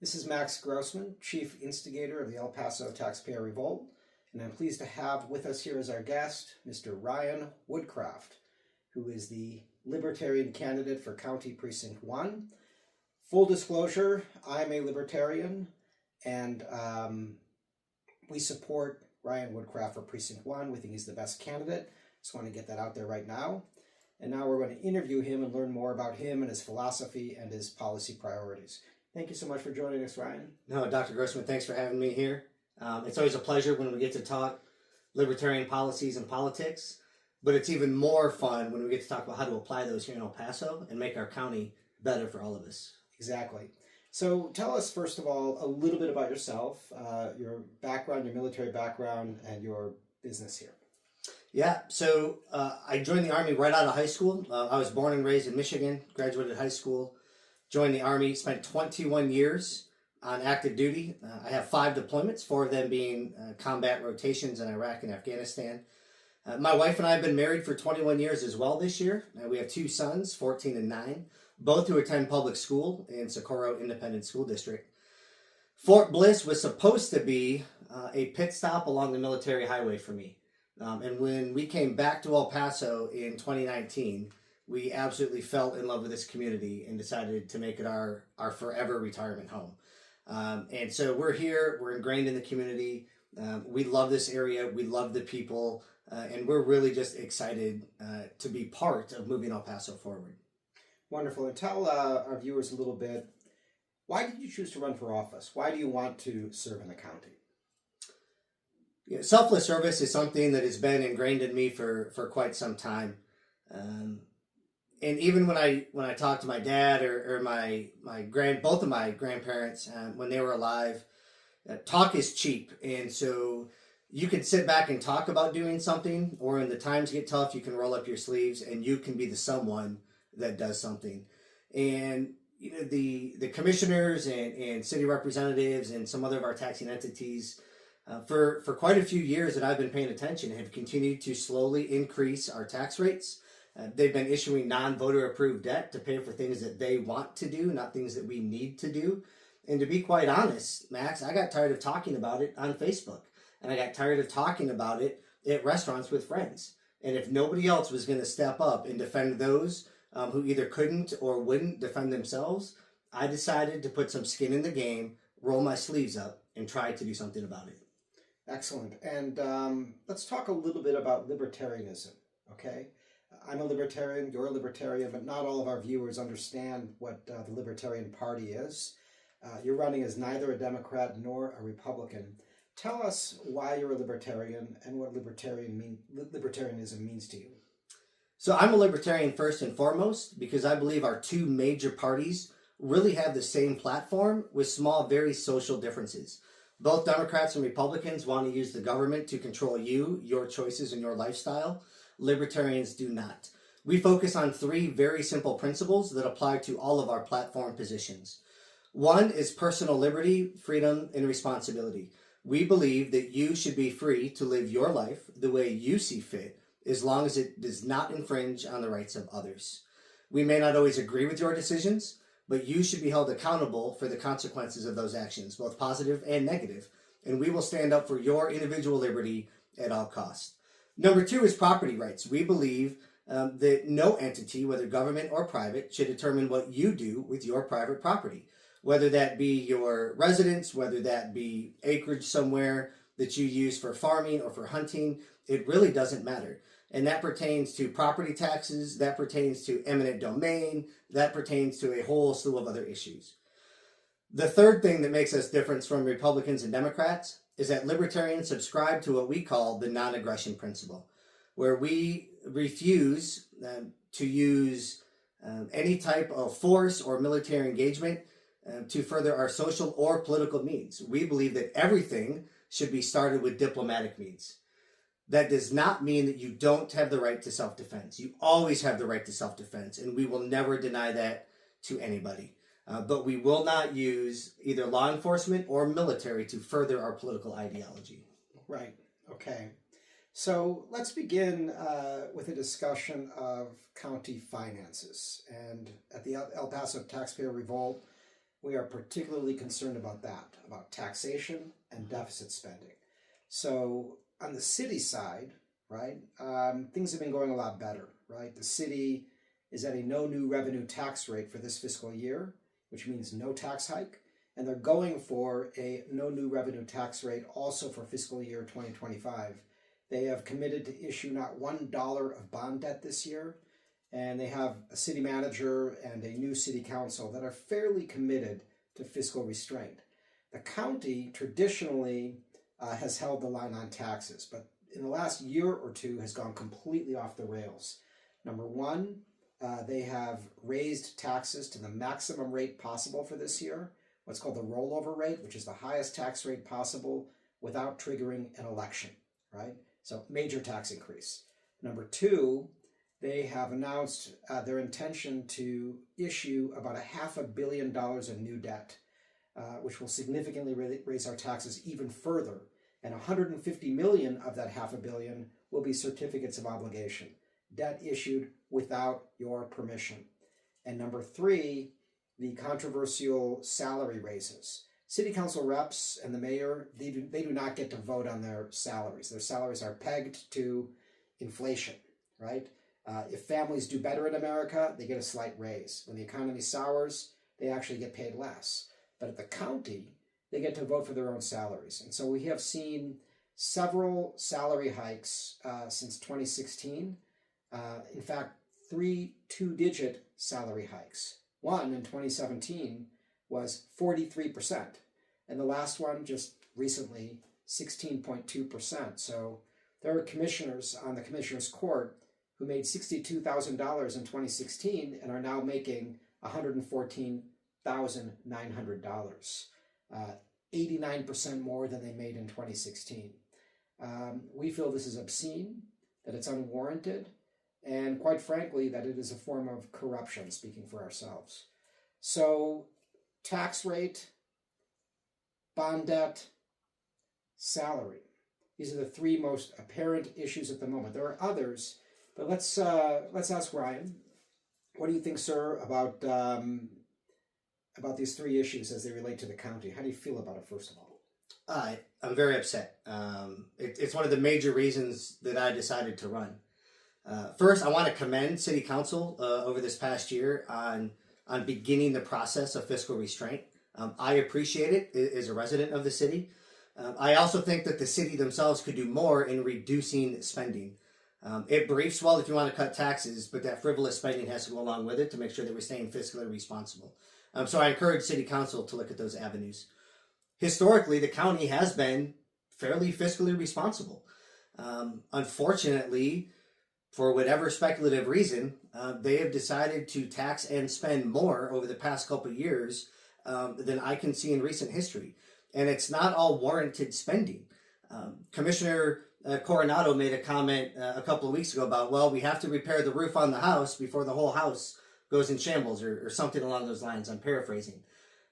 This is Max Grossman, Chief Instigator of the El Paso Taxpayer Revolt, and I'm pleased to have with us here as our guest Mr. Ryan Woodcraft, who is the Libertarian candidate for County Precinct 1. Full disclosure, I'm a Libertarian, and we support Ryan Woodcraft for Precinct 1. We think he's the best candidate. Just want to get that out there right now. And now we're going to interview him and learn more about him and his philosophy and his policy priorities. Thank you so much for joining us, Ryan. No, Dr. Grossman, thanks for having me here. It's always a pleasure when we get to talk libertarian policies and politics, but it's even more fun when we get to talk about how to apply those here in El Paso and make our county better for all of us. Exactly. So tell us, first of all, a little bit about yourself, your background, your military background, and your business here. Yeah, so I joined the Army right out of high school. I was born and raised in Michigan, graduated high school, joined the Army, spent 21 years on active duty. I have 5 deployments, 4 of them being combat rotations in Iraq and Afghanistan. My wife and I have been married for 21 years as well this year. We have 2 sons, 14 and 9, both who attend public school in Socorro Independent School District. Fort Bliss was supposed to be a pit stop along the military highway for me. And when we came back to El Paso in 2019, we absolutely fell in love with this community and decided to make it our forever retirement home. And so we're here, we're ingrained in the community. We love this area, we love the people, and we're really just excited to be part of moving El Paso forward. Wonderful. And tell our viewers a little bit, why did you choose to run for office? Why do you want to serve in the county? Yeah, selfless service is something that has been ingrained in me for quite some time. And even when I talk to my dad or both of my grandparents when they were alive, talk is cheap, and so you can sit back and talk about doing something, or when the times get tough, you can roll up your sleeves and you can be the someone that does something. And you know, the commissioners and city representatives and some other of our taxing entities, for quite a few years that I've been paying attention, have continued to slowly increase our tax rates. They've been issuing non-voter approved debt to pay for things that they want to do, not things that we need to do. And to be quite honest, Max, I got tired of talking about it on Facebook. And I got tired of talking about it at restaurants with friends. And if nobody else was going to step up and defend those who either couldn't or wouldn't defend themselves, I decided to put some skin in the game, roll my sleeves up, and try to do something about it. Excellent. And let's talk a little bit about libertarianism, okay? I'm a libertarian, you're a libertarian, but not all of our viewers understand what the Libertarian Party is. You're running as neither a Democrat nor a Republican. Tell us why you're a libertarian and what libertarianism means to you. So I'm a libertarian first and foremost because I believe our 2 major parties really have the same platform with small, very social differences. Both Democrats and Republicans want to use the government to control you, your choices, and your lifestyle. Libertarians do not. We focus on 3 very simple principles that apply to all of our platform positions. 1 is personal liberty, freedom, and responsibility. We believe that you should be free to live your life the way you see fit, as long as it does not infringe on the rights of others. We may not always agree with your decisions, but you should be held accountable for the consequences of those actions, both positive and negative, and we will stand up for your individual liberty at all costs. Number 2 is property rights. We believe that no entity, whether government or private, should determine what you do with your private property, whether that be your residence, whether that be acreage somewhere that you use for farming or for hunting. It really doesn't matter. And that pertains to property taxes, that pertains to eminent domain, that pertains to a whole slew of other issues. The third thing that makes us different from Republicans and Democrats is that libertarians subscribe to what we call the non-aggression principle, where we refuse to use any type of force or military engagement to further our social or political means. We believe that everything should be started with diplomatic means. That does not mean that you don't have the right to self-defense. You always have the right to self-defense, and we will never deny that to anybody. But we will not use either law enforcement or military to further our political ideology. Right. Okay. So let's begin with a discussion of county finances. And at the El Paso Taxpayer Revolt, we are particularly concerned about that, about taxation and deficit spending. So on the city side, right, things have been going a lot better, right? The city is at a no new revenue tax rate for this fiscal year, which means no tax hike. And they're going for a no new revenue tax rate also for fiscal year 2025. They have committed to issue not $1 of bond debt this year. And they have a city manager and a new city council that are fairly committed to fiscal restraint. The county traditionally has held the line on taxes, but in the last year or two has gone completely off the rails. Number one, they have raised taxes to the maximum rate possible for this year, what's called the rollover rate, which is the highest tax rate possible without triggering an election, right? So major tax increase. Number two, they have announced their intention to issue about $500 million in new debt, which will significantly raise our taxes even further. And 150 million of that $500 million will be certificates of obligation, debt issued without your permission. And number three, the controversial salary raises. City council reps and the mayor, they do not get to vote on their salaries. Their salaries are pegged to inflation, right? If families do better in America, they get a slight raise. When the economy sours, they actually get paid less. But at the county, they get to vote for their own salaries. And so we have seen several salary hikes since 2016. In fact, 3 two-digit salary hikes. One in 2017 was 43%. And the last one just recently, 16.2%. So there are commissioners on the commissioner's court who made $62,000 in 2016 and are now making $114,900, 89% more than they made in 2016. We feel this is obscene, that it's unwarranted, and quite frankly, that it is a form of corruption, speaking for ourselves. So tax rate, bond debt, salary. These are the three most apparent issues at the moment. There are others, but let's ask Ryan. What do you think, sir, about these three issues as they relate to the county? How do you feel about it, first of all? I'm very upset. It's one of the major reasons that I decided to run. First, I want to commend City Council over this past year on beginning the process of fiscal restraint. I appreciate it as a resident of the city. I also think that the city themselves could do more in reducing spending. It briefs well if you want to cut taxes, but that frivolous spending has to go along with it to make sure that we're staying fiscally responsible. So I encourage City Council to look at those avenues. Historically, the county has been fairly fiscally responsible. Unfortunately, for whatever speculative reason, they have decided to tax and spend more over the past couple of years than I can see in recent history. And it's not all warranted spending. Commissioner Coronado made a comment a couple of weeks ago about, well, we have to repair the roof on the house before the whole house goes in shambles, or something along those lines. I'm paraphrasing.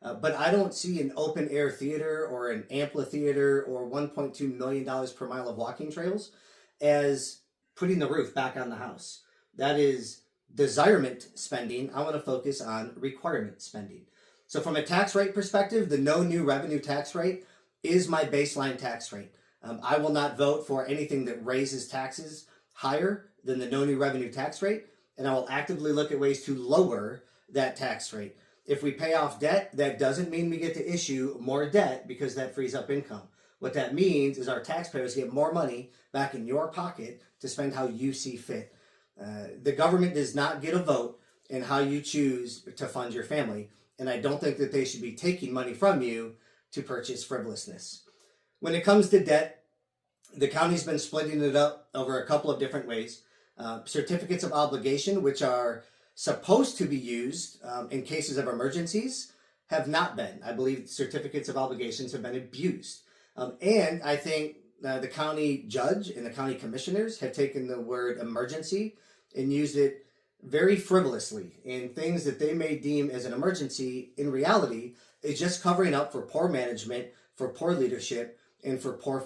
But I don't see an open air theater or an amphitheater or $1.2 million per mile of walking trails as putting the roof back on the house. That is desirement spending. I want to focus on requirement spending. So from a tax rate perspective, the no new revenue tax rate is my baseline tax rate. I will not vote for anything that raises taxes higher than the no new revenue tax rate, and I will actively look at ways to lower that tax rate. If we pay off debt, that doesn't mean we get to issue more debt because that frees up income. What that means is our taxpayers get more money back in your pocket to spend how you see fit. The government does not get a vote in how you choose to fund your family, and I don't think that they should be taking money from you to purchase frivolousness. When it comes to debt, the county's been splitting it up over a couple of different ways. Certificates of obligation, which are supposed to be used in cases of emergencies, have not been. I believe certificates of obligations have been abused. And I think the county judge and the county commissioners have taken the word emergency and used it very frivolously in things that they may deem as an emergency. In reality, is just covering up for poor management, for poor leadership, and for poor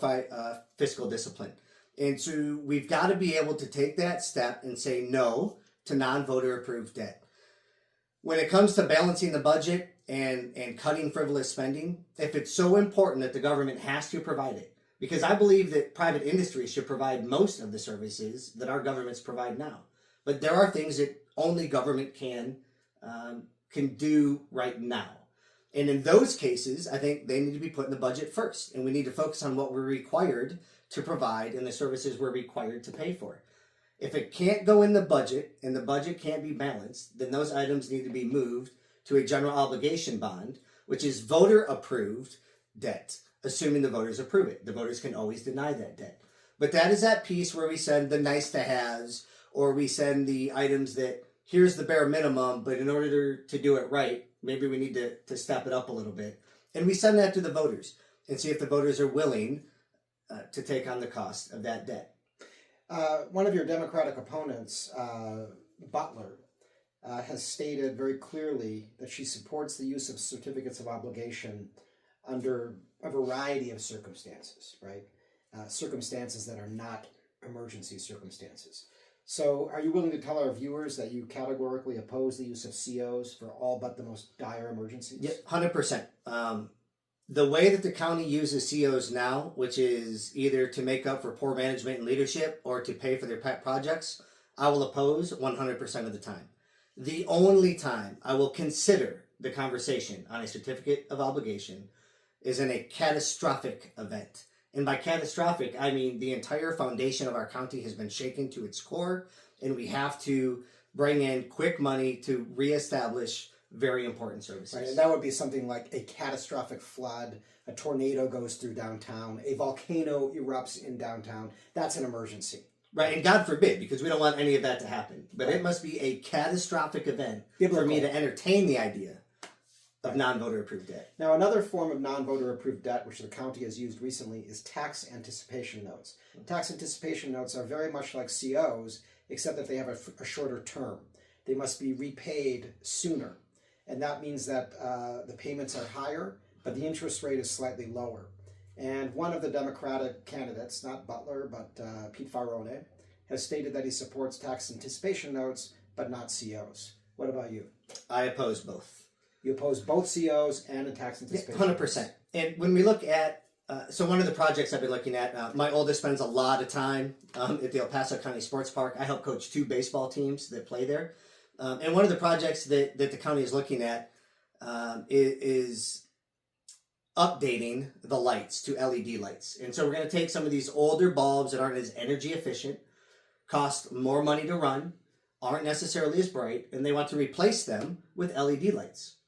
fiscal discipline. And so we've got to be able to take that step and say no to non-voter approved debt. When it comes to balancing the budget, and cutting frivolous spending, if it's so important that the government has to provide it, because I believe that private industry should provide most of the services that our governments provide now. But there are things that only government can do right now. And in those cases, I think they need to be put in the budget first. And we need to focus on what we're required to provide and the services we're required to pay for. If it can't go in the budget and the budget can't be balanced, then those items need to be moved to a general obligation bond, which is voter approved debt, assuming the voters approve it. The voters can always deny that debt. But that is that piece where we send the nice to haves, or we send the items that here's the bare minimum, but in order to do it right, maybe we need to step it up a little bit. And we send that to the voters and see if the voters are willing to take on the cost of that debt. One of your Democratic opponents, Butler, has stated very clearly that she supports the use of certificates of obligation under a variety of circumstances, right? Circumstances that are not emergency circumstances. So are you willing to tell our viewers that you categorically oppose the use of COs for all but the most dire emergencies? Yeah, 100%. The way that the county uses COs now, which is either to make up for poor management and leadership or to pay for their pet projects, I will oppose 100% of the time. The only time I will consider the conversation on a certificate of obligation is in a catastrophic event. And by catastrophic, I mean the entire foundation of our county has been shaken to its core, and we have to bring in quick money to reestablish very important services. Right, and that would be something like a catastrophic flood, a tornado goes through downtown, a volcano erupts in downtown. That's an emergency. Right, and God forbid, because we don't want any of that to happen. But Right. It must be a catastrophic event Biblical. for me to entertain the idea of non-voter approved debt. Now, another form of non-voter approved debt, which the county has used recently, is tax anticipation notes. Tax anticipation notes are very much like COs, except that they have a shorter term. They must be repaid sooner. And that means that the payments are higher, but the interest rate is slightly lower. And one of the Democratic candidates, not Butler, but Pete Farone, has stated that he supports tax anticipation notes, but not COs. What about you? I oppose both. You oppose both COs and a tax anticipation? 100%. And when we look at, so one of the projects I've been looking at, my oldest spends a lot of time at the El Paso County Sports Park. I help coach 2 baseball teams that play there. And one of the projects that the county is looking at is updating the lights to LED lights. And so we're going to take some of these older bulbs that aren't as energy efficient, cost more money to run, aren't necessarily as bright, and they want to replace them with LED lights,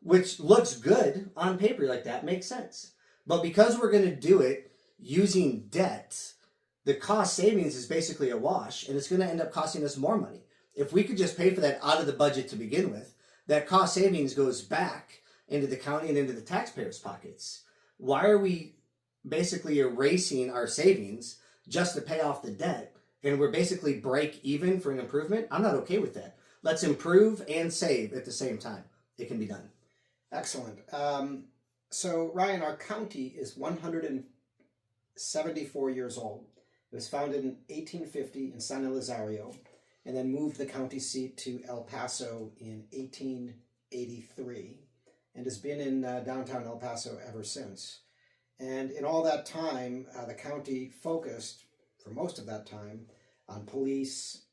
which looks good on paper, like that makes sense. But because we're going to do it using debt, the cost savings is basically a wash, and it's going to end up costing us more money. If we could just pay for that out of the budget to begin with, that cost savings goes back into the county and into the taxpayers' pockets. Why are we basically erasing our savings just to pay off the debt, and we're basically break even for an improvement? I'm not okay with that. Let's improve and save at the same time. It can be done. Excellent. So, Ryan, our county is 174 years old. It was founded in 1850 in San Elizario, and then moved the county seat to El Paso in 1883, and has been in downtown El Paso ever since. And in all that time, the county focused, for most of that time, on police,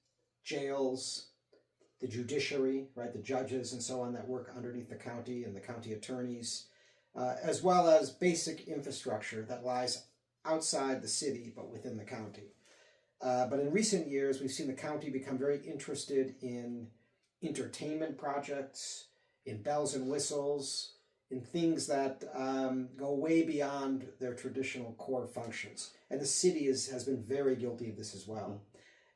jails, the judiciary, right, the judges and so on that work underneath the county, and the county attorneys, as well as basic infrastructure that lies outside the city but within the county. But in recent years, we've seen the county become very interested in entertainment projects, in bells and whistles, in things that go way beyond their traditional core functions. And the city has been very guilty of this as well.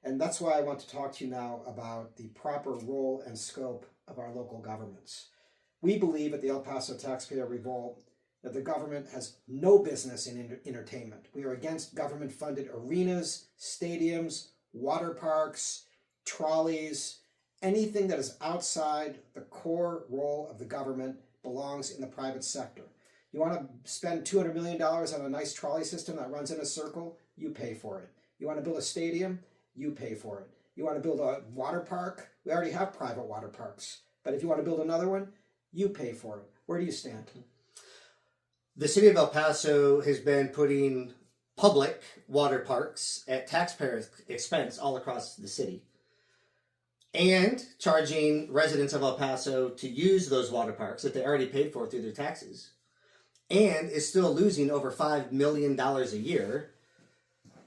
And that's why I want to talk to you now about the proper role and scope of our local governments. We believe at the El Paso Taxpayer Revolt that the government has no business in entertainment. We are against government-funded arenas, stadiums, water parks, trolleys. Anything that is outside the core role of the government belongs in the private sector. You want to spend $200 million on a nice trolley system that runs in a circle? You pay for it. You want to build a stadium? You pay for it. You want to build a water park? We already have private water parks. But if you want to build another one, You pay for it. Where do you stand? The city of El Paso has been putting public water parks at taxpayer expense all across the city and charging residents of El Paso to use those water parks that they already paid for through their taxes, and is still losing over $5 million a year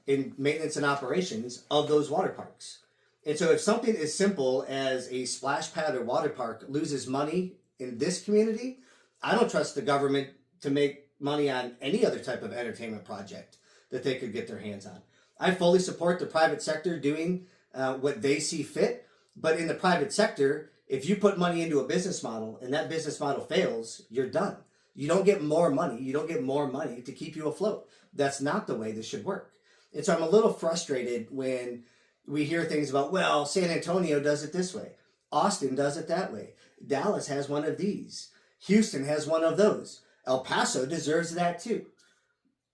in maintenance and operations of those water parks. And so if something as simple as a splash pad or water park loses money in this community, I don't trust the government to make money on any other type of entertainment project that they could get their hands on. I fully support the private sector doing what they see fit, but in the private sector, if you put money into a business model and that business model fails, you're done. You don't get more money. You don't get more money to keep you afloat. That's not the way this should work. And so I'm a little frustrated when we hear things about, well, San Antonio does it this way. Austin does it that way. Dallas has one of these. Houston has one of those. El Paso deserves that too.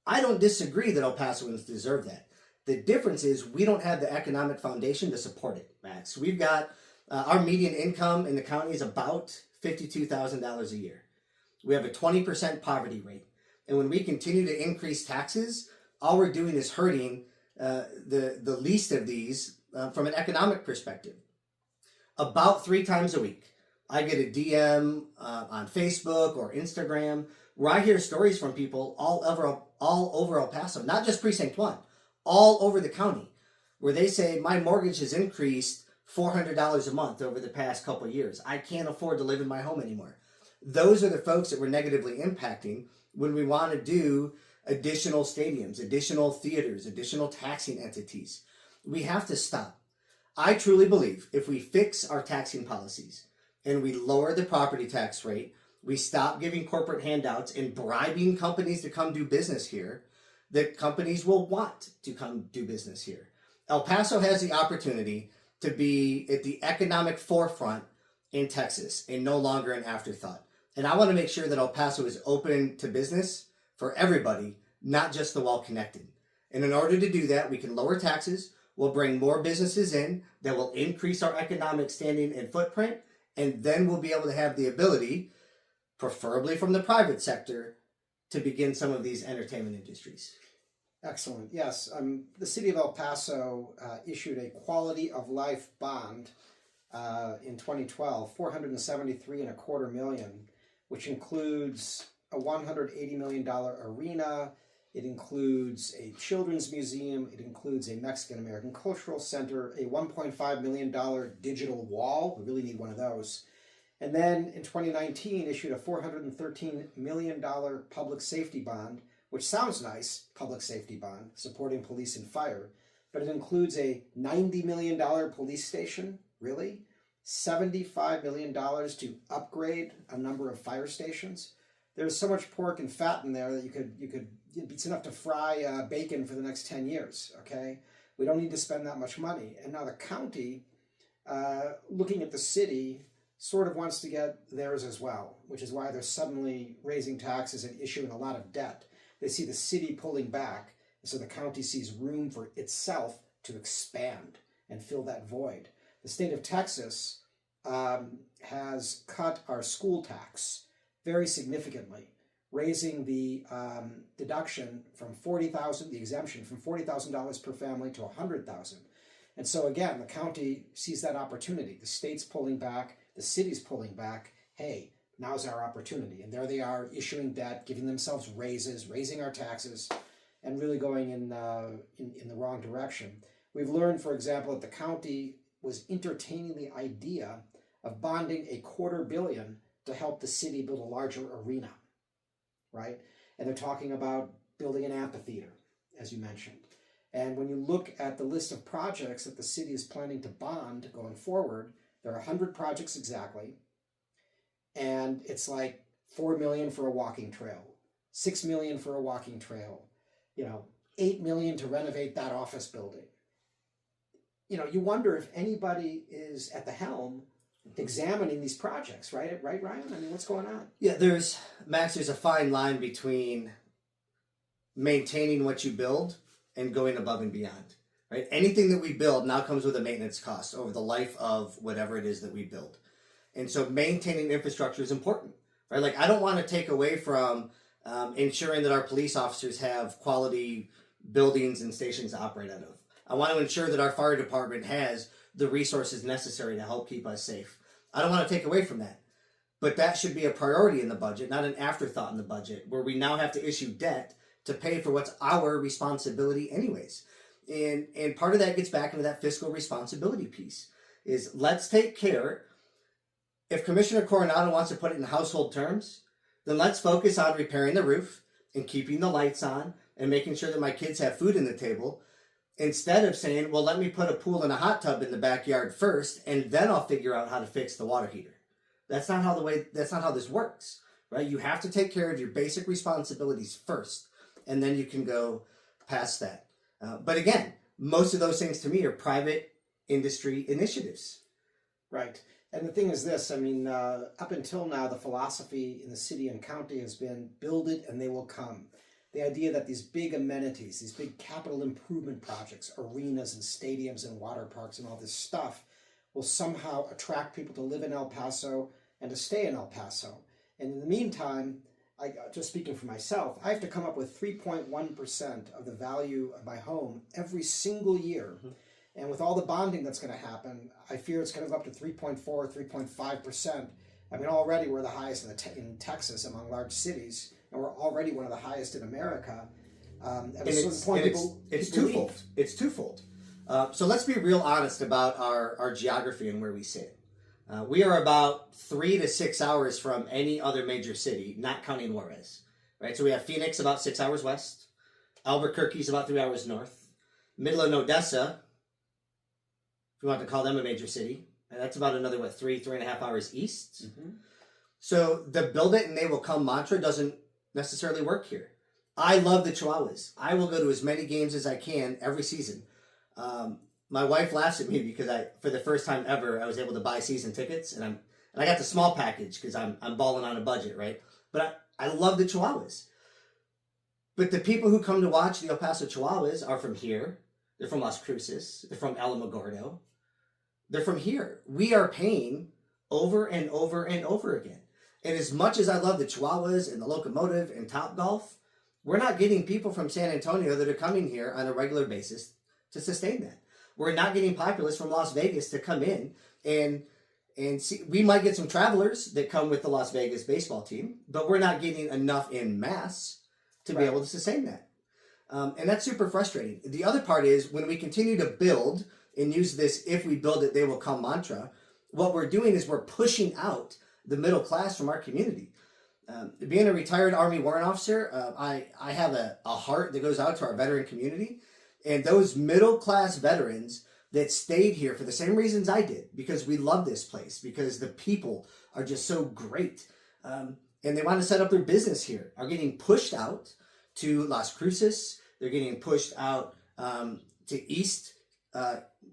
I don't disagree that El Pasoans deserve that. The difference is we don't have the economic foundation to support it, Max. We've got our median income in the county is about $52,000 a year. We have a 20% poverty rate. And when we continue to increase taxes, all we're doing is hurting the least of these from an economic perspective. About 3 times a week, I get a DM on Facebook or Instagram where I hear stories from people all over El Paso, not just Precinct 1, all over the county, where they say, my mortgage has increased $400 a month over the past couple of years. I can't afford to live in my home anymore. Those are the folks that we're negatively impacting when we want to do additional stadiums, additional theaters, additional taxing entities. We have to stop. I truly believe if we fix our taxing policies and we lower the property tax rate, we stop giving corporate handouts and bribing companies to come do business here, that companies will want to come do business here. El Paso has the opportunity to be at the economic forefront in Texas and no longer an afterthought. And I want to make sure that El Paso is open to business for everybody, not just the well-connected. And in order to do that, we can lower taxes, we'll bring more businesses in that will increase our economic standing and footprint, and then we'll be able to have the ability, preferably from the private sector, to begin some of these entertainment industries. Excellent. Yes, the city of El Paso issued a quality of life bond in 2012, $473.25 million, which includes a $180 million arena. It includes a children's museum. It includes a Mexican-American cultural center, a $1.5 million digital wall. We really need one of those. And then in 2019 issued a $413 million public safety bond, which sounds nice, public safety bond, supporting police and fire, but it includes a $90 million police station, really? $75 million to upgrade a number of fire stations. There's so much pork and fat in there that you could it's enough to fry bacon for the next 10 years, okay? We don't need to spend that much money. And now the county, looking at the city, sort of wants to get theirs as well, which is why they're suddenly raising taxes and issuing a lot of debt. They see the city pulling back, and so the county sees room for itself to expand and fill that void. The state of Texas has cut our school tax very significantly, raising the deduction from $40,000, the exemption from $40,000 per family to $100,000. And so again, the county sees that opportunity. The state's pulling back, the city's pulling back. Hey, now's our opportunity. And there they are issuing debt, giving themselves raises, raising our taxes, and really going in the wrong direction. We've learned, for example, that the county was entertaining the idea of bonding $250 million to help the city build a larger arena, right? And they're talking about building an amphitheater, as you mentioned. And when you look at the list of projects that the city is planning to bond going forward, there are 100 projects exactly. And it's like $4 million for a walking trail, $6 million for a walking trail, $8 million to renovate that office building. You wonder if anybody is at the helm examining these projects, right, Ryan? I mean, what's going on? Yeah, there's a fine line between maintaining what you build and going above and beyond, right? Anything that we build now comes with a maintenance cost over the life of whatever it is that we build. And so maintaining infrastructure is important, right? Like, I don't want to take away from ensuring that our police officers have quality buildings and stations to operate out of. I want to ensure that our fire department has the resources necessary to help keep us safe. I don't want to take away from that. But that should be a priority in the budget, not an afterthought in the budget, where we now have to issue debt to pay for what's our responsibility anyways. And part of that gets back into that fiscal responsibility piece, is let's take care. If Commissioner Coronado wants to put it in household terms, then let's focus on repairing the roof and keeping the lights on and making sure that my kids have food in the table, instead of saying, well, let me put a pool and a hot tub in the backyard first, and then I'll figure out how to fix the water heater. That's not how this works, right? You have to take care of your basic responsibilities first, and then you can go past that. But again, most of those things to me are private industry initiatives. Right. And the thing is this, I mean, up until now, the philosophy in the city and county has been build it and they will come. The idea that these big amenities, these big capital improvement projects, arenas and stadiums and water parks and all this stuff will somehow attract people to live in El Paso and to stay in El Paso. And in the meantime, just speaking for myself, I have to come up with 3.1% of the value of my home every single year. Mm-hmm. And with all the bonding that's going to happen, I fear it's going to go up to 3.4, 3.5%. I mean, already we're the highest in Texas among large cities, and we're already one of the highest in America. It's twofold. It's twofold. So let's be real honest about our geography and where we sit. We are about 3 to 6 hours from any other major city, not counting Juarez. Right? So we have Phoenix about 6 hours west. Albuquerque's about 3 hours north. Midland, Odessa, if you want to call them a major city, and that's about another, 3.5 hours east. Mm-hmm. So the build it and they will come mantra doesn't necessarily work here. I love the Chihuahuas. I will go to as many games as I can every season. My wife laughs at me because for the first time ever, I was able to buy season tickets, and I got the small package because I'm balling on a budget, right? But I love the Chihuahuas. But the people who come to watch the El Paso Chihuahuas are from here. They're from Las Cruces. They're from Alamogordo. They're from here. We are paying over and over and over again. And as much as I love the Chihuahuas and the Locomotive and Topgolf, we're not getting people from San Antonio that are coming here on a regular basis to sustain that. We're not getting populace from Las Vegas to come in and see. We might get some travelers that come with the Las Vegas baseball team, but we're not getting enough in mass to be able to sustain that. And that's super frustrating. The other part is when we continue to build and use this, if we build it, they will come mantra, what we're doing is we're pushing out the middle class from our community. Being a retired Army warrant officer, I have a heart that goes out to our veteran community. And those middle class veterans that stayed here for the same reasons I did, because we love this place, because the people are just so great. And they want to set up their business here, are getting pushed out to Las Cruces. They're getting pushed out to east,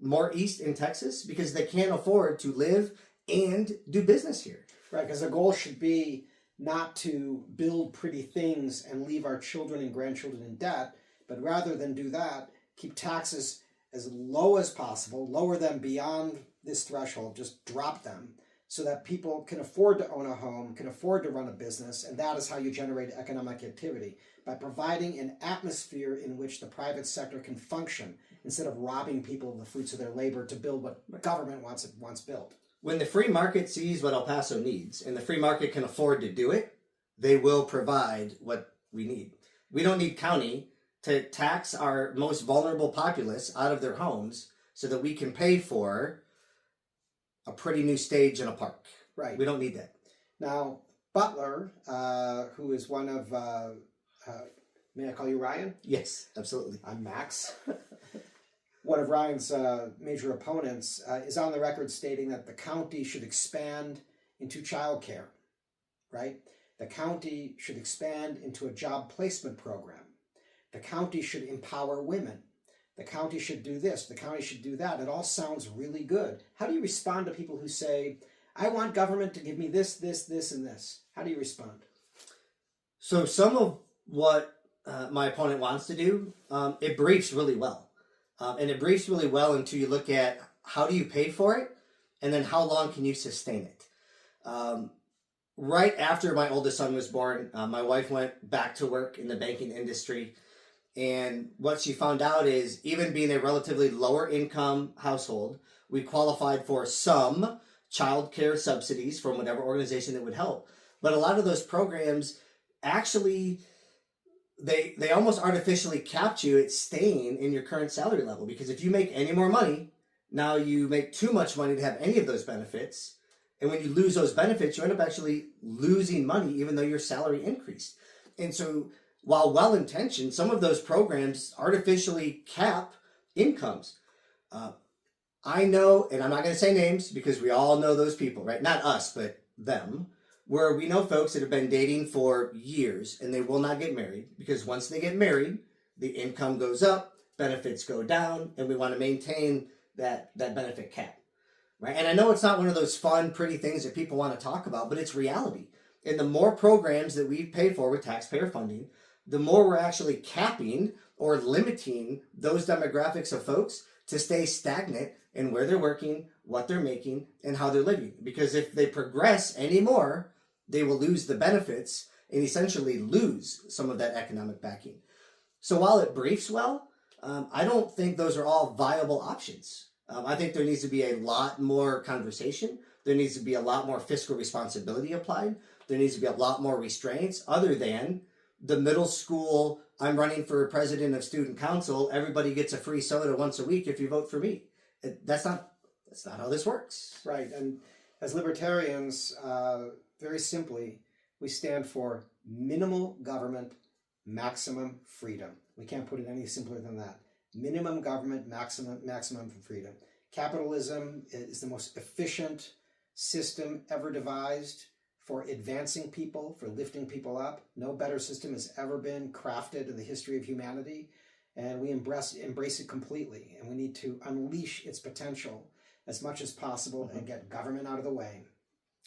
more east in Texas, because they can't afford to live and do business here. Right, because the goal should be not to build pretty things and leave our children and grandchildren in debt, but rather than do that, keep taxes as low as possible, lower them beyond this threshold, just drop them, so that people can afford to own a home, can afford to run a business, and that is how you generate economic activity, by providing an atmosphere in which the private sector can function, instead of robbing people of the fruits of their labor to build what government wants built. When the free market sees what El Paso needs, and the free market can afford to do it, they will provide what we need. We don't need county to tax our most vulnerable populace out of their homes so that we can pay for a pretty new stage in a park. Right. We don't need that. Now, Butler, who is one of, may I call you Ryan? Yes, absolutely. I'm Max. One of Ryan's major opponents is on the record stating that the county should expand into childcare, right? The county should expand into a job placement program. The county should empower women. The county should do this. The county should do that. It all sounds really good. How do you respond to people who say, I want government to give me this, this, this, and this? How do you respond? So some of what my opponent wants to do, it briefs really well. And it briefs really well until you look at how do you pay for it, and then how long can you sustain it. Right after my oldest son was born, my wife went back to work in the banking industry. And what she found out is, even being a relatively lower income household, we qualified for some child care subsidies from whatever organization that would help. But a lot of those programs actually, they almost artificially capped you at staying in your current salary level. Because if you make any more money, now you make too much money to have any of those benefits. And when you lose those benefits, you end up actually losing money even though your salary increased. And so while well-intentioned, some of those programs artificially cap incomes. I know, and I'm not going to say names because we all know those people, right? Not us, but them, where we know folks that have been dating for years and they will not get married because once they get married, the income goes up, benefits go down, and we want to maintain that benefit cap, right? And I know it's not one of those fun, pretty things that people want to talk about, but it's reality. And the more programs that we pay for with taxpayer funding, the more we're actually capping or limiting those demographics of folks to stay stagnant in where they're working, what they're making, and how they're living. Because if they progress anymore, they will lose the benefits and essentially lose some of that economic backing. So while it briefs well, I don't think those are all viable options. I think there needs to be a lot more conversation. There needs to be a lot more fiscal responsibility applied. There needs to be a lot more restraints other than the middle school, I'm running for president of student council, everybody gets a free soda once a week if you vote for me. That's not how this works. Right. And as libertarians, very simply, we stand for minimal government, maximum freedom. We can't put it any simpler than that. Minimum government, maximum freedom. Capitalism is the most efficient system ever devised for advancing people, for lifting people up. No better system has ever been crafted in the history of humanity, and we embrace it completely. And we need to unleash its potential as much as possible and get government out of the way.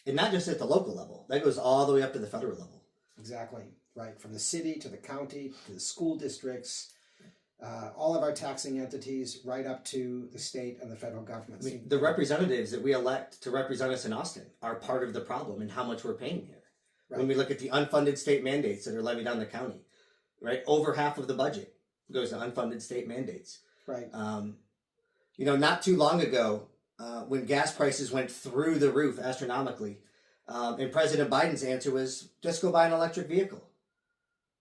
And not just at the local level. That goes all the way up to the federal level. Exactly, right. From the city to the county to the school districts, all of our taxing entities, right up to the state and the federal government. I mean, the representatives that we elect to represent us in Austin are part of the problem in how much we're paying here. Right. When we look at the unfunded state mandates that are levied on the county, right? Over half of the budget goes to unfunded state mandates. Right. Not too long ago, when gas prices went through the roof astronomically, and President Biden's answer was, just go buy an electric vehicle.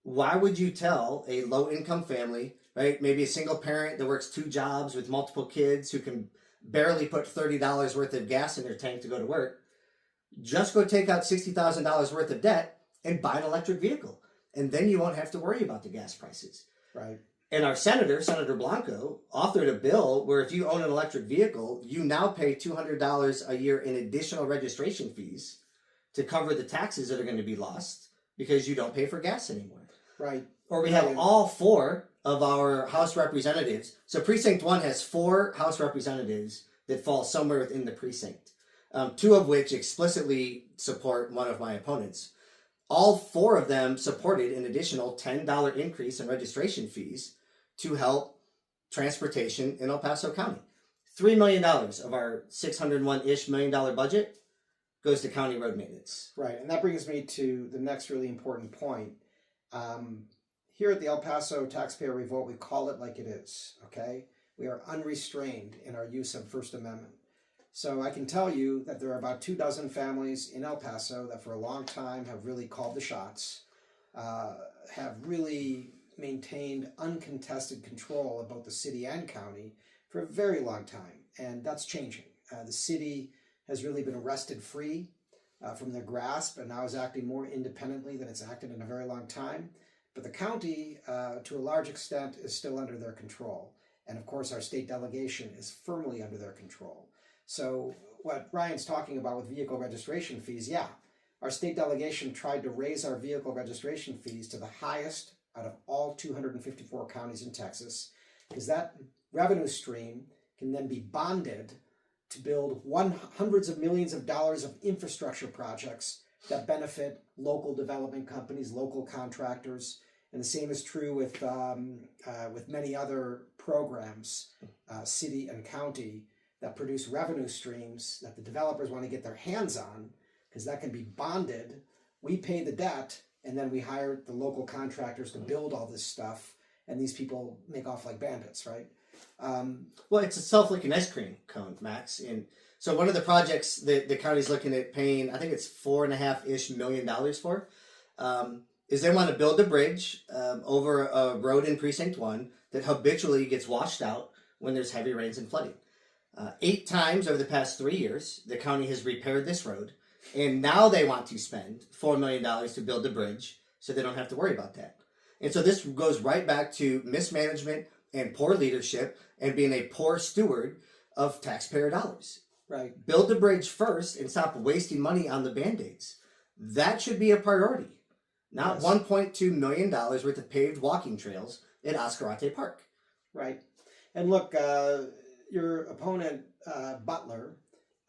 Why would you tell a low-income family, right, maybe a single parent that works 2 jobs with multiple kids who can barely put $30 worth of gas in their tank to go to work, just go take out $60,000 worth of debt and buy an electric vehicle. And then you won't have to worry about the gas prices. Right. And our Senator Blanco, authored a bill where if you own an electric vehicle, you now pay $200 a year in additional registration fees to cover the taxes that are going to be lost because you don't pay for gas anymore. Right. Or we have all 4 of our House representatives. So Precinct 1 has 4 House representatives that fall somewhere within the precinct, 2 of which explicitly support one of my opponents. All 4 of them supported an additional $10 increase in registration fees to help transportation in El Paso County. $3 million of our $601-ish million budget goes to county road maintenance. Right, and that brings me to the next really important point. Here at the El Paso Taxpayer Revolt, we call it like it is, okay? We are unrestrained in our use of First Amendment. So I can tell you that there are about 24 families in El Paso that for a long time have really called the shots, have really maintained uncontested control of both the city and county for a very long time, and that's changing. The city has really been arrested free from their grasp and now is acting more independently than it's acted in a very long time. But the county, to a large extent, is still under their control. And of course, our state delegation is firmly under their control. So what Ryan's talking about with vehicle registration fees, yeah, our state delegation tried to raise our vehicle registration fees to the highest out of all 254 counties in Texas, because that revenue stream can then be bonded to build hundreds of millions of dollars of infrastructure projects that benefit local development companies, local contractors. And the same is true with many other programs, city and county, that produce revenue streams that the developers want to get their hands on because that can be bonded. We pay the debt, and then we hire the local contractors to build all this stuff, and these people make off like bandits, right? Well, it's a self-leaking ice cream cone, Max. And so one of the projects that the county's looking at paying, I think it's $4.5-ish million for, is they want to build a bridge over a road in Precinct 1 that habitually gets washed out when there's heavy rains and flooding. 8 times over the past 3 years, the county has repaired this road, and now they want to spend $4 million to build the bridge so they don't have to worry about that. And so this goes right back to mismanagement and poor leadership and being a poor steward of taxpayer dollars. Right. Build the bridge first and stop wasting money on the Band-Aids. That should be a priority. Not Yes. $1.2 million worth of paved walking trails at Oscarate Park. Right. And look, your opponent, Butler,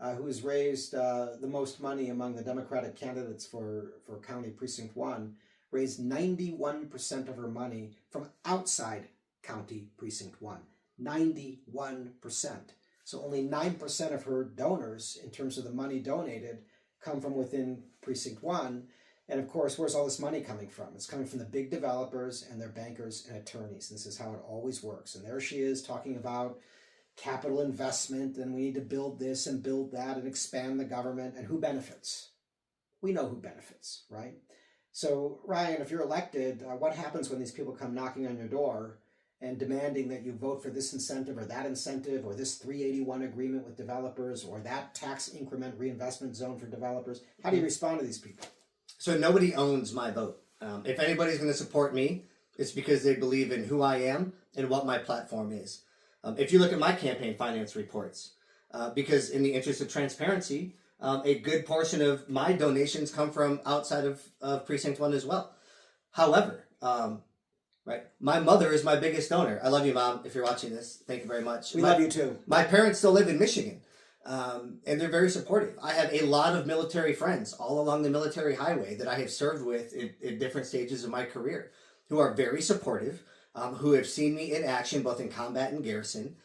who has raised the most money among the Democratic candidates for County Precinct 1, raised 91% of her money from outside County Precinct 1. 91%. So only 9% of her donors, in terms of the money donated, come from within Precinct 1. And of course, where's all this money coming from? It's coming from the big developers and their bankers and attorneys. This is how it always works. And there she is talking about capital investment, and we need to build this and build that and expand the government. And who benefits? We know who benefits, right? So, Ryan, if you're elected, what happens when these people come knocking on your door and demanding that you vote for this incentive or this 381 agreement with developers or that tax increment reinvestment zone for developers? How do you respond to these people? So nobody owns my vote. If anybody's going to support me, it's because they believe in who I am and what my platform is. If you look at my campaign finance reports, because in the interest of transparency, a good portion of my donations come from outside of Precinct 1 as well. However, right, my mother is my biggest donor. I love you, Mom, if you're watching this. Thank you very much. We love you too. My parents still live in Michigan, and they're very supportive. I have a lot of military friends all along the military highway that I have served with in different stages of my career who are very supportive, who have seen me in action both in combat and garrison,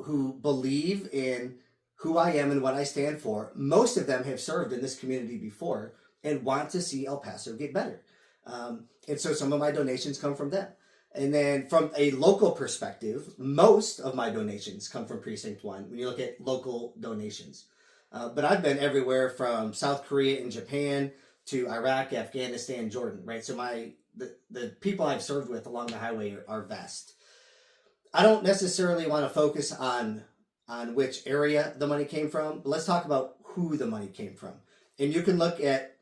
who believe in who I am and what I stand for. Most of them have served in this community before and want to see El Paso get better. And so some of my donations come from them. And then from a local perspective, most of my donations come from Precinct 1 when you look at local donations. But I've been everywhere from South Korea and Japan to Iraq, Afghanistan, Jordan, right? So the people I've served with along the highway are vast. I don't necessarily want to focus on which area the money came from, but let's talk about who the money came from. And you can look at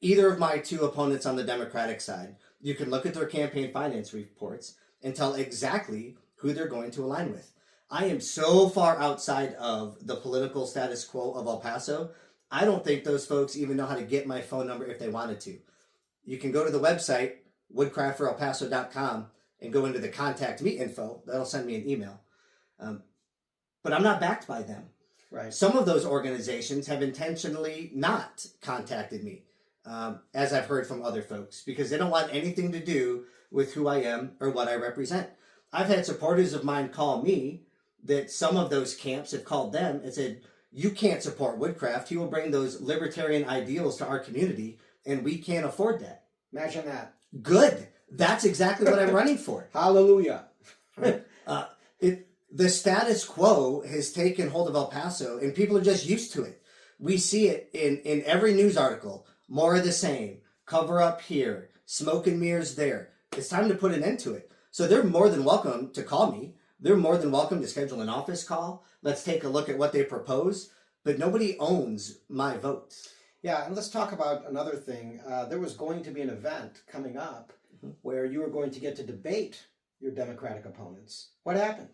either of my two opponents on the Democratic side. You can look at their campaign finance reports and tell exactly who they're going to align with. I am so far outside of the political status quo of El Paso, I don't think those folks even know how to get my phone number if they wanted to. You can go to the website, woodcraftforelpaso.com, and go into the contact me info. That'll send me an email. But I'm not backed by them. Right. Some of those organizations have intentionally not contacted me, as I've heard from other folks, because they don't want anything to do with who I am or what I represent. I've had supporters of mine call me that some of those camps have called them and said, you can't support Woodcraft. He will bring those libertarian ideals to our community, and we can't afford that. Imagine that. Good. That's exactly what I'm running for. Hallelujah. The status quo has taken hold of El Paso, and people are just used to it. We see it in every news article. More of the same. Cover up here. Smoke and mirrors there. It's time to put an end to it. So they're more than welcome to call me. They're more than welcome to schedule an office call. Let's take a look at what they propose. But nobody owns my vote. Yeah, and let's talk about another thing. There was going to be an event coming up where you were going to get to debate your Democratic opponents. What happened?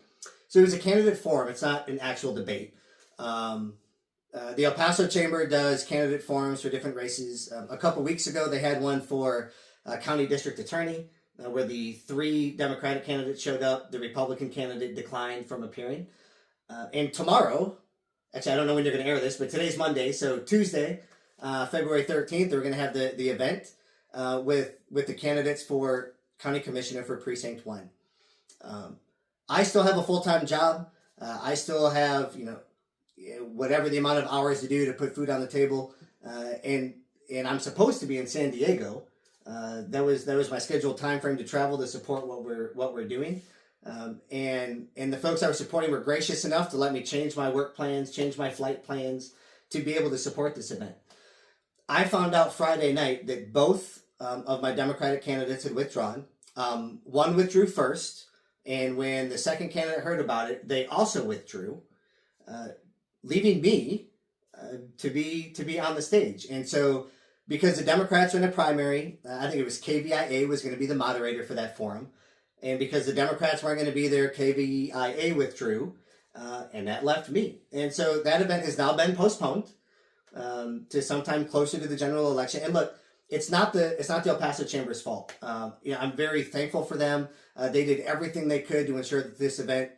So it was a candidate forum. It's not an actual debate. The El Paso Chamber does candidate forums for different races. A couple weeks ago, they had one for county district attorney, where the 3 Democratic candidates showed up. The Republican candidate declined from appearing. And tomorrow, actually, I don't know when you're going to air this, but today's Monday, so Tuesday, February 13th, we're going to have the event with the candidates for county commissioner for Precinct 1. I still have a full-time job. I still have, whatever the amount of hours to do to put food on the table. and I'm supposed to be in San Diego. That was my scheduled time frame to travel to support what we're doing. And the folks I was supporting were gracious enough to let me change my work plans, change my flight plans to be able to support this event. I found out Friday night that both of my Democratic candidates had withdrawn. One withdrew first, and when the second candidate heard about it, they also withdrew, leaving me to be on the stage. And so, because the Democrats were in a primary, I think it was KVIA was going to be the moderator for that forum, and because the Democrats weren't going to be there, KVIA withdrew, and that left me. And so that event has now been postponed to sometime closer to the general election. And look, it's not the El Paso Chamber's fault. I'm very thankful for them. They did everything they could to ensure that this event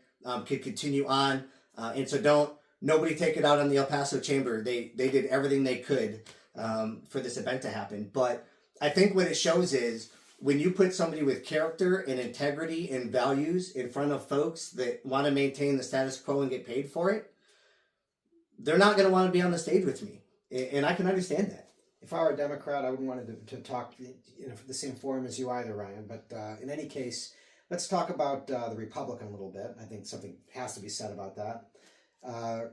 could continue on. And so nobody take it out on the El Paso Chamber. They did everything they could for this event to happen. But I think what it shows is when you put somebody with character and integrity and values in front of folks that want to maintain the status quo and get paid for it, they're not going to want to be on the stage with me. And I can understand that. If I were a Democrat, I wouldn't want to talk for the same forum as you either, Ryan. But in any case, let's talk about the Republican a little bit. I think something has to be said about that.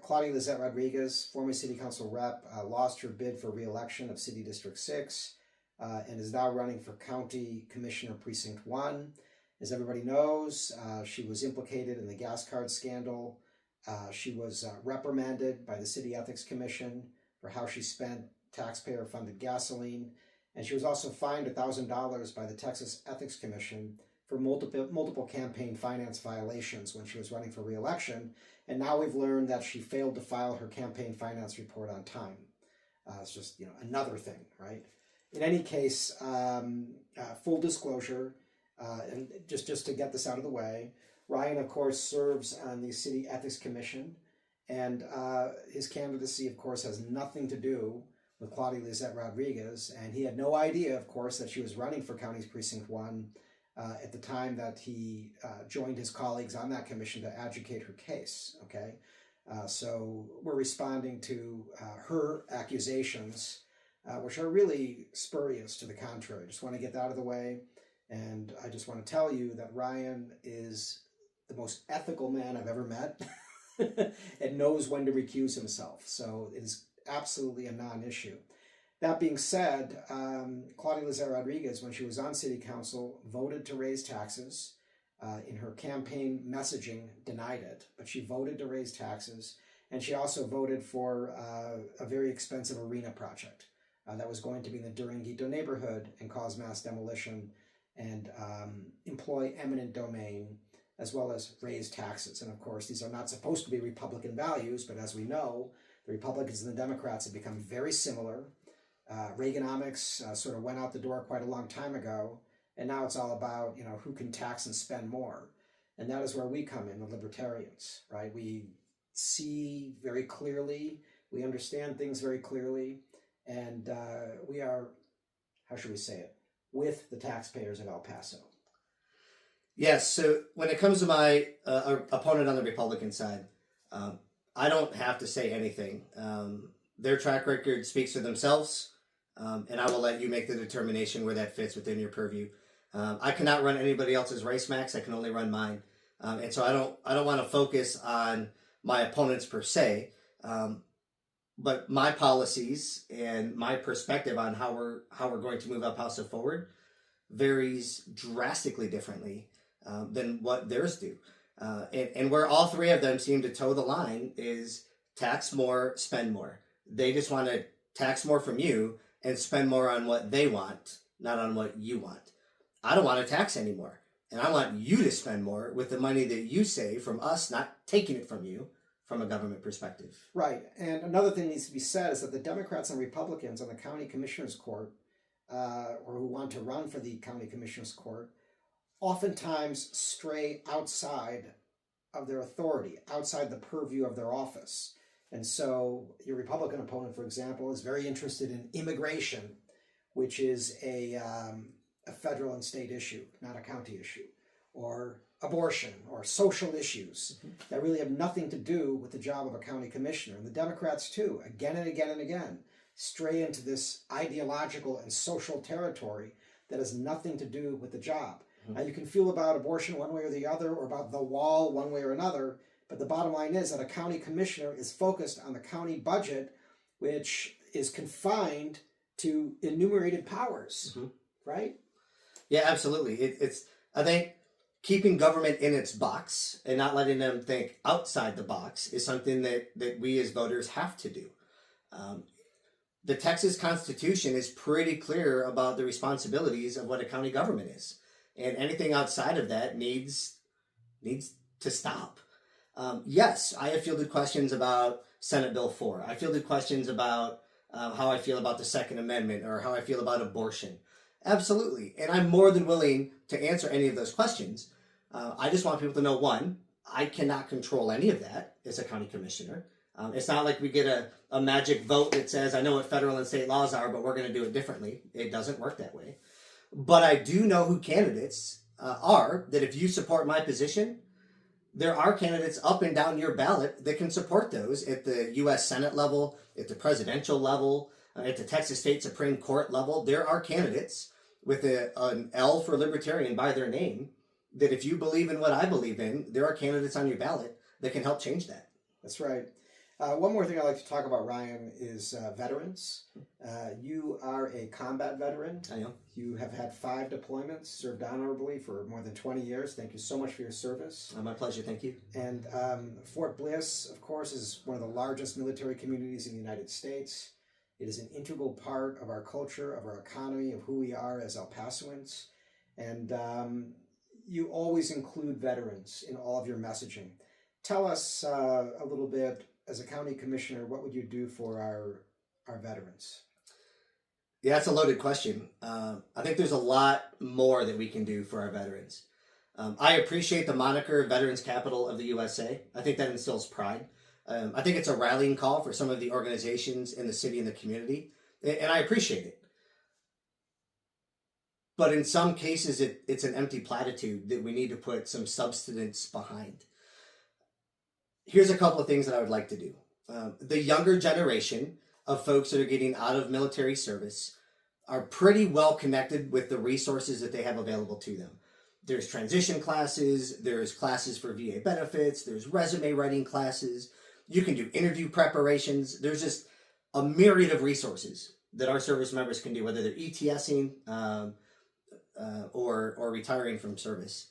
Claudia Lizette Rodriguez, former city council rep, lost her bid for re-election of City District 6 and is now running for County Commissioner Precinct 1. As everybody knows, she was implicated in the gas card scandal. She was reprimanded by the City Ethics Commission for how she spent taxpayer-funded gasoline, and she was also fined $1,000 by the Texas Ethics Commission for multiple campaign finance violations when she was running for re-election. And now we've learned that she failed to file her campaign finance report on time. It's just another thing, right? In any case, full disclosure, and just to get this out of the way, Ryan, of course, serves on the City Ethics Commission, and his candidacy, of course, has nothing to do with Claudia Lizette Rodriguez, and he had no idea, of course, that she was running for County's Precinct 1 at the time that he joined his colleagues on that commission to adjudicate her case, okay? So we're responding to her accusations, which are really spurious to the contrary. I just want to get that out of the way, and I just want to tell you that Ryan is the most ethical man I've ever met and knows when to recuse himself. So it is absolutely a non-issue. That being said, Claudia Lizette Rodriguez, when she was on city council, voted to raise taxes. In her campaign messaging, denied it, but she voted to raise taxes, and she also voted for a very expensive arena project that was going to be in the Duranguito neighborhood and cause mass demolition and employ eminent domain, as well as raise taxes. And of course, these are not supposed to be Republican values, but as we know, the Republicans and the Democrats have become very similar. Reaganomics sort of went out the door quite a long time ago, and now it's all about, who can tax and spend more. And that is where we come in, the Libertarians, right? We see very clearly, we understand things very clearly, and we are, how should we say it, with the taxpayers of El Paso. Yes, so when it comes to my opponent on the Republican side, I don't have to say anything. Their track record speaks for themselves, and I will let you make the determination where that fits within your purview. I cannot run anybody else's race max. I can only run mine, and so I don't want to focus on my opponents per se, but my policies and my perspective on how we're going to move El Paso forward varies drastically differently than what theirs do. And where all three of them seem to toe the line is tax more, spend more. They just want to tax more from you and spend more on what they want, not on what you want. I don't want to tax anymore. And I want you to spend more with the money that you save from us, not taking it from you from a government perspective. Right. And another thing needs to be said is that the Democrats and Republicans on the County Commissioner's Court, or who want to run for the County Commissioner's Court, oftentimes stray outside of their authority, outside the purview of their office. And so your Republican opponent, for example, is very interested in immigration, which is a federal and state issue, not a county issue, or abortion, or social issues that really have nothing to do with the job of a county commissioner. And the Democrats, too, again and again and again, stray into this ideological and social territory that has nothing to do with the job. Now, you can feel about abortion one way or the other, or about the wall one way or another, but the bottom line is that a county commissioner is focused on the county budget, which is confined to enumerated powers, right? Yeah, absolutely. It's I think keeping government in its box and not letting them think outside the box is something that we as voters have to do. The Texas Constitution is pretty clear about the responsibilities of what a county government is. And anything outside of that needs to stop. Yes, I have fielded questions about Senate Bill 4. I fielded questions about how I feel about the Second Amendment or how I feel about abortion. Absolutely. And I'm more than willing to answer any of those questions. I just want people to know, one, I cannot control any of that as a county commissioner. It's not like we get a magic vote that says, I know what federal and state laws are, but we're going to do it differently. It doesn't work that way. But I do know who candidates are, that if you support my position, there are candidates up and down your ballot that can support those at the U.S. Senate level, at the presidential level, at the Texas State Supreme Court level. There are candidates with an L for Libertarian by their name that if you believe in what I believe in, there are candidates on your ballot that can help change that. That's right. One more thing I'd like to talk about, Ryan, is veterans. You are a combat veteran. I am. You have had 5 deployments, served honorably for more than 20 years. Thank you so much for your service. My pleasure. Thank you. And Fort Bliss, of course, is one of the largest military communities in the United States. It is an integral part of our culture, of our economy, of who we are as El Pasoans. And you always include veterans in all of your messaging. Tell us a little bit, as a county commissioner, what would you do for our veterans? Yeah, that's a loaded question. I think there's a lot more that we can do for our veterans. I appreciate the moniker Veterans Capital of the USA. I think that instills pride. I think it's a rallying call for some of the organizations in the city and the community, and I appreciate it. But in some cases, it's an empty platitude that we need to put some substance behind. Here's a couple of things that I would like to do. The younger generation of folks that are getting out of military service are pretty well connected with the resources that they have available to them. There's transition classes, there's classes for VA benefits, there's resume writing classes, you can do interview preparations. There's just a myriad of resources that our service members can do, whether they're ETSing or retiring from service.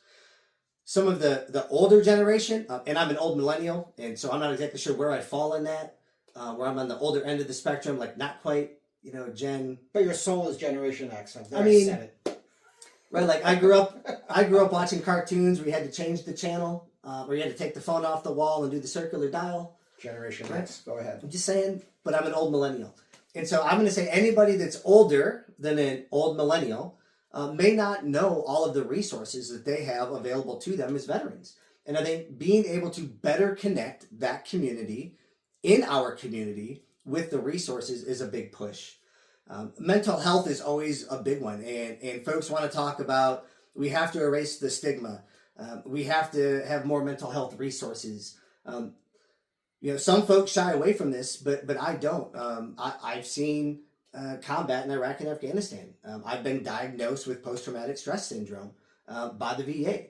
Some of the older generation, and I'm an old millennial, and so I'm not exactly sure where I fall in that, where I'm on the older end of the spectrum, like not quite, Gen. But your soul is Generation X. Said it. Right? Like I grew up watching cartoons where you had to change the channel, or you had to take the phone off the wall and do the circular dial. Generation X. Go ahead. I'm just saying, but I'm an old millennial, and so I'm going to say anybody that's older than an old millennial may not know all of the resources that they have available to them as veterans. And I think being able to better connect that community in our community with the resources is a big push. Mental health is always a big one. And folks want to talk about, we have to erase the stigma. We have to have more mental health resources. Some folks shy away from this, but I don't. I've seen combat in Iraq and Afghanistan. I've been diagnosed with post-traumatic stress syndrome by the VA.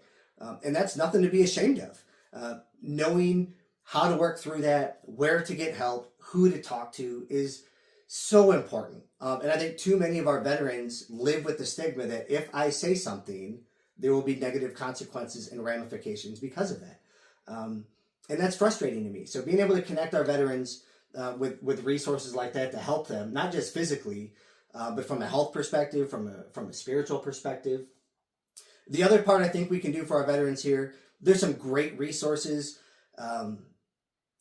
And that's nothing to be ashamed of. Knowing how to work through that, where to get help, who to talk to is so important. And I think too many of our veterans live with the stigma that if I say something, there will be negative consequences and ramifications because of that. And that's frustrating to me. So being able to connect our veterans with resources like that to help them, not just physically, but from a health perspective, from a spiritual perspective. The other part I think we can do for our veterans here, there's some great resources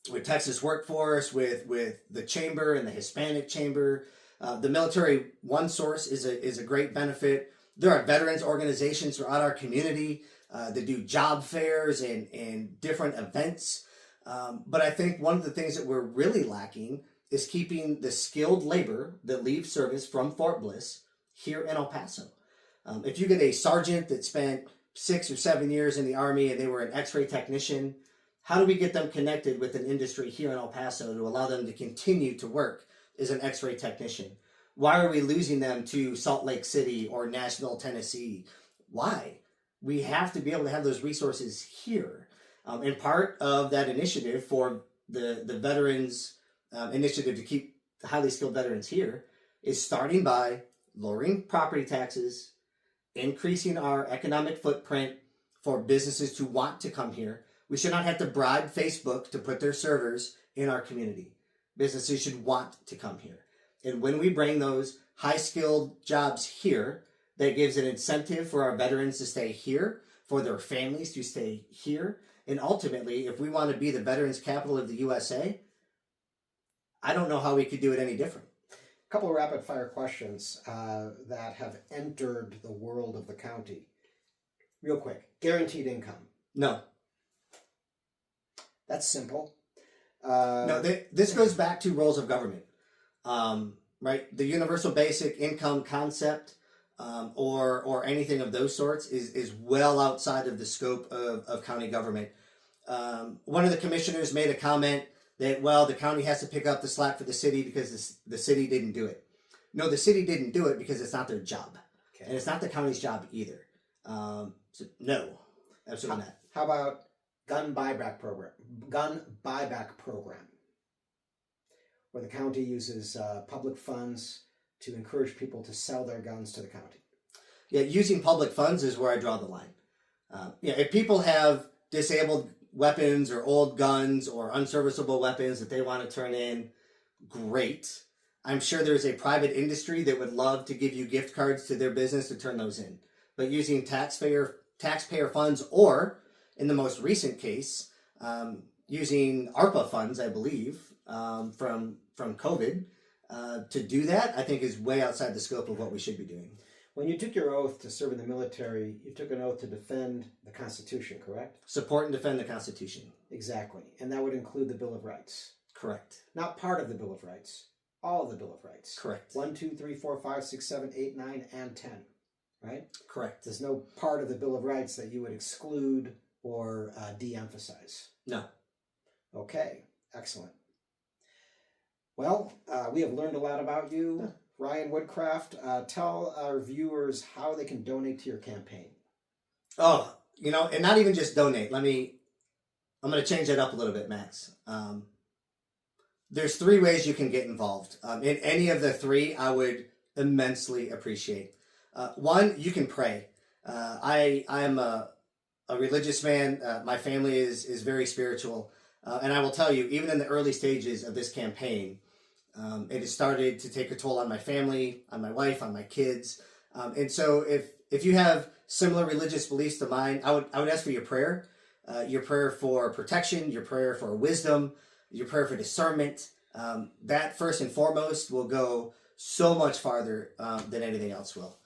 with Texas Workforce, with the Chamber and the Hispanic Chamber. The Military One Source is a great benefit. There are veterans organizations throughout our community that do job fairs and different events. But I think one of the things that we're really lacking is keeping the skilled labor that leaves service from Fort Bliss here in El Paso. If you get a sergeant that spent 6 or 7 years in the Army and they were an X-ray technician, how do we get them connected with an industry here in El Paso to allow them to continue to work is an x-ray technician? Why are we losing them to Salt Lake City or Nashville, Tennessee? Why? We have to be able to have those resources here. And part of that initiative for the veterans initiative to keep the highly skilled veterans here is starting by lowering property taxes, increasing our economic footprint for businesses to want to come here. We should not have to bribe Facebook to put their servers in our community. Businesses should want to come here. And when we bring those high-skilled jobs here, that gives an incentive for our veterans to stay here, for their families to stay here. And ultimately, if we want to be the veterans capital of the USA, I don't know how we could do it any different. A couple of rapid-fire questions that have entered the world of the county. Real quick. Guaranteed income. No. That's simple. No, this goes back to roles of government. Right? The universal basic income concept or anything of those sorts is well outside of the scope of county government. One of the commissioners made a comment that, well, the county has to pick up the slack for the city because the city didn't do it. No, the city didn't do it because it's not their job. Okay. And it's not the county's job either. So no, absolutely not. How about gun buyback program, where the county uses public funds to encourage people to sell their guns to the county? Yeah, using public funds is where I draw the line. If people have disabled weapons or old guns or unserviceable weapons that they want to turn in, great. I'm sure there's a private industry that would love to give you gift cards to their business to turn those in. But using taxpayer funds, or in the most recent case, using ARPA funds, I believe, from COVID, to do that, I think is way outside the scope of what we should be doing. When you took your oath to serve in the military, you took an oath to defend the Constitution, correct? Support and defend the Constitution. Exactly. And that would include the Bill of Rights. Correct. Not part of the Bill of Rights. All of the Bill of Rights. Correct. 1, 2, 3, 4, 5, 6, 7, 8, 9, and 10. Right? Correct. There's no part of the Bill of Rights that you would exclude or de-emphasize. No. Okay. Excellent. Well, we have learned a lot about you. Ryan Woodcraft, tell our viewers how they can donate to your campaign. Oh, and not even just donate. I'm going to change that up a little bit, Max. There's 3 ways you can get involved. In any of the 3, I would immensely appreciate. 1, you can pray. I am a religious man. My family is very spiritual. And I will tell you, even in the early stages of this campaign, it has started to take a toll on my family, on my wife, on my kids. And so if you have similar religious beliefs to mine, I would ask for your prayer for protection, your prayer for wisdom, your prayer for discernment. That first and foremost will go so much farther than anything else will.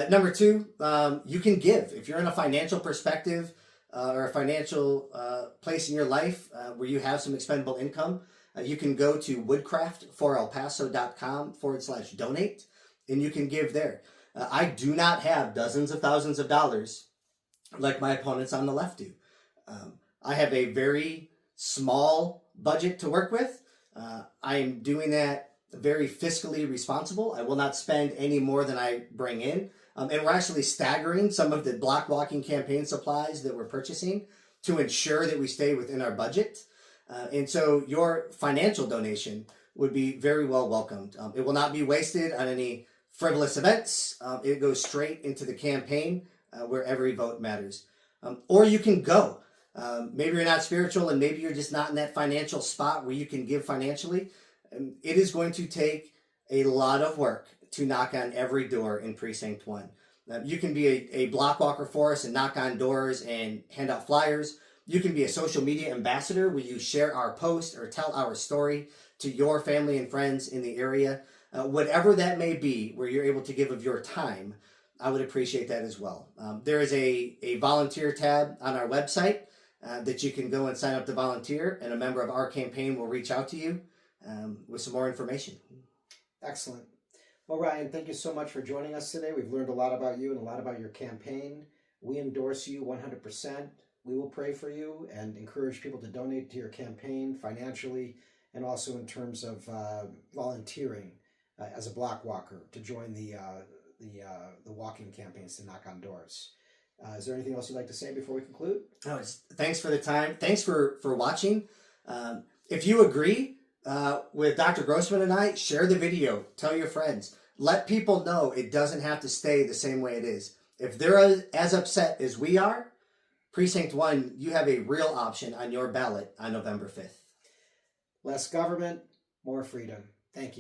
Number 2, you can give. If you're in a financial perspective or a financial place in your life where you have some expendable income, you can go to woodcraftforelpaso.com/donate, and you can give there. I do not have dozens of thousands of dollars like my opponents on the left do. I have a very small budget to work with. I am doing that very fiscally responsible. I will not spend any more than I bring in. And we're actually staggering some of the block walking campaign supplies that we're purchasing to ensure that we stay within our budget. And so your financial donation would be very well welcomed. It will not be wasted on any frivolous events. It goes straight into the campaign where every vote matters. Or you can go. Maybe you're not spiritual and maybe you're just not in that financial spot where you can give financially. It is going to take a lot of work to knock on every door in Precinct 1. You can be a block walker for us and knock on doors and hand out flyers. You can be a social media ambassador where you share our post or tell our story to your family and friends in the area. Whatever that may be, where you're able to give of your time, I would appreciate that as well. There is a volunteer tab on our website that you can go and sign up to volunteer, and a member of our campaign will reach out to you with some more information. Excellent. Well, Ryan, thank you so much for joining us today. We've learned a lot about you and a lot about your campaign. We endorse you 100%. We will pray for you and encourage people to donate to your campaign financially and also in terms of volunteering as a block walker to join the walking campaigns to knock on doors. Is there anything else you'd like to say before we conclude? No, thanks for the time. Thanks for watching. If you agree with Dr. Grossman and I, share the video. Tell your friends. Let people know it doesn't have to stay the same way it is. If they're as upset as we are, Precinct 1, you have a real option on your ballot on November 5th. Less government, more freedom. Thank you.